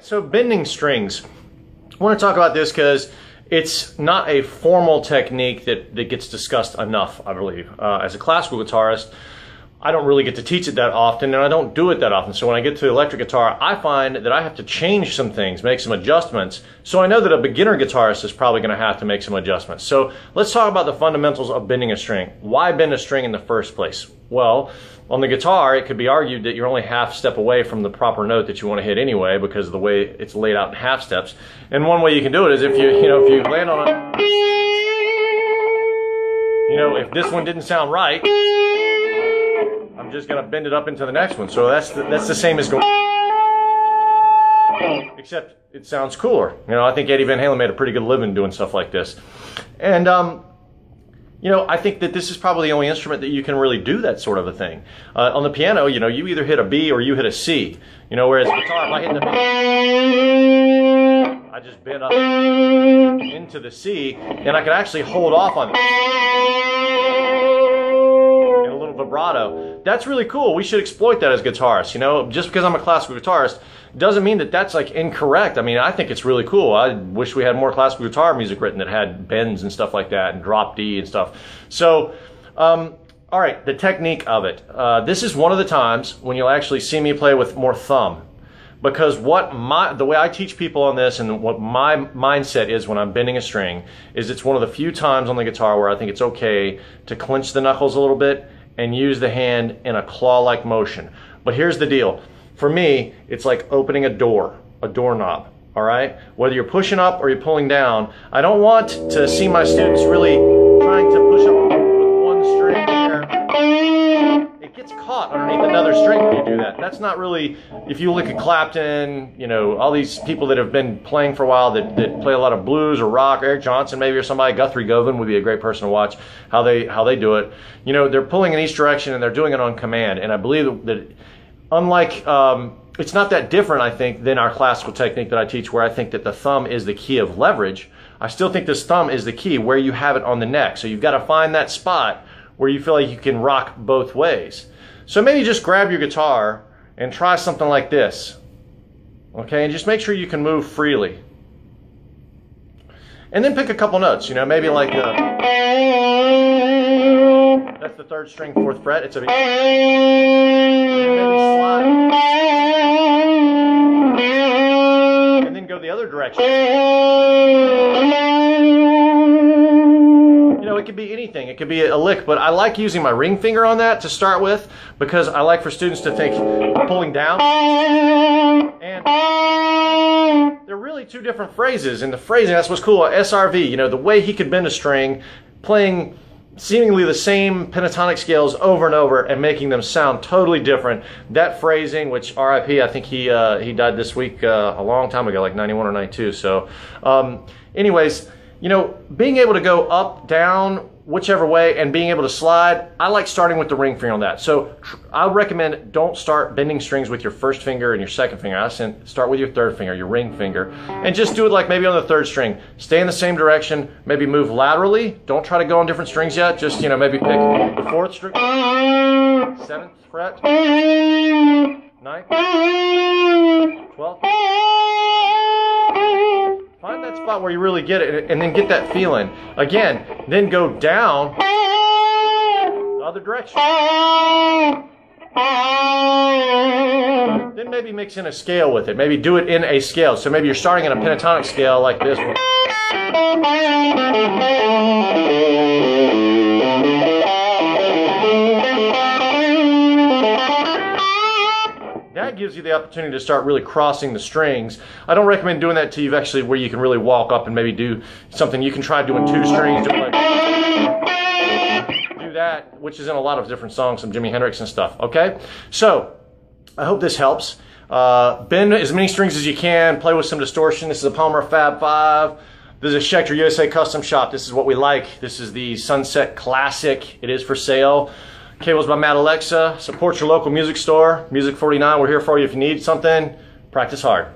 so bending strings. I want to talk about this because it's not a formal technique that gets discussed enough, I believe. As a classical guitarist, I don't really get to teach it that often, and I don't do it that often. So when I get to the electric guitar, I find that I have to change some things, make some adjustments. So I know that a beginner guitarist is probably going to have to make some adjustments. So let's talk about the fundamentals of bending a string. Why bend a string in the first place? Well, on the guitar, it could be argued that you're only half step away from the proper note that you want to hit anyway, because of the way it's laid out in half steps. And one way you can do it is if you land on it, if this one didn't sound right, I'm just going to bend it up into the next one. So that's the same as going, except it sounds cooler. I think Eddie Van Halen made a pretty good living doing stuff like this. And I think that this is probably the only instrument that you can really do that sort of a thing. On the piano, you either hit a B or you hit a C. Whereas guitar, if I hit the B, I just bend up into the C, and I can actually hold off on it in a little vibrato. That's really cool. We should exploit that as guitarists. Just because I'm a classical guitarist doesn't mean that that's like incorrect. I mean, I think it's really cool. I wish we had more classical guitar music written that had bends and stuff like that and drop D and stuff. So, all right, the technique of it. This is one of the times when you'll actually see me play with more thumb, because the way I teach people on this and what my mindset is when I'm bending a string is it's one of the few times on the guitar where I think it's okay to clench the knuckles a little bit and use the hand in a claw-like motion. But here's the deal. For me, it's like opening a doorknob, all right? Whether you're pushing up or you're pulling down, I don't want to see my students really trying to push up with one string here. It gets caught underneath another string when you do that. That's not really, if you look at Clapton, all these people that have been playing for a while that play a lot of blues or rock, Eric Johnson maybe or somebody, Guthrie Govan would be a great person to watch how they do it. They're pulling in each direction and they're doing it on command. And I believe that unlike, it's not that different, I think, than our classical technique that I teach, where I think that the thumb is the key of leverage. I still think this thumb is the key where you have it on the neck. So you've got to find that spot where you feel like you can rock both ways. So maybe just grab your guitar and try something like this. Okay, and just make sure you can move freely. And then pick a couple notes, maybe like that's the 3rd string, 4th fret. It's a B. Maybe slide. And then go the other direction. It could be anything. It could be a lick, but I like using my ring finger on that to start with, because I like for students to think pulling down. And they're really two different phrases. And the phrasing, that's what's cool. SRV, the way he could bend a string, playing seemingly the same pentatonic scales over and over and making them sound totally different. That phrasing, which RIP, I think he died this week a long time ago, like 91 or 92. So anyways, being able to go up, down, whichever way, and being able to slide, I like starting with the ring finger on that. So I recommend don't start bending strings with your 1st finger and your 2nd finger. I start with your 3rd finger, your ring finger, and just do it like maybe on the 3rd string. Stay in the same direction, maybe move laterally. Don't try to go on different strings yet. Just, maybe pick the 4th string, 7th fret, 9th, 12th. Find that spot where you really get it, and then get that feeling. Again, then go down the other direction. Then maybe mix in a scale with it. Maybe do it in a scale. So maybe you're starting in a pentatonic scale like this one. That gives you the opportunity to start really crossing the strings. I don't recommend doing that till you've actually where you can really walk up and maybe do something. You can try doing 2 strings, do that, which is in a lot of different songs, some Jimi Hendrix and stuff. Okay, so I hope this helps. Bend as many strings as you can. Play with some distortion. This is a Palmer Fab 5. This is a Schecter USA custom shop. This is what we like. This is the Sunset Classic. It is for sale. Cables by Matt Alexa. Support your local music store. Music49, we're here for you if you need something. Practice hard.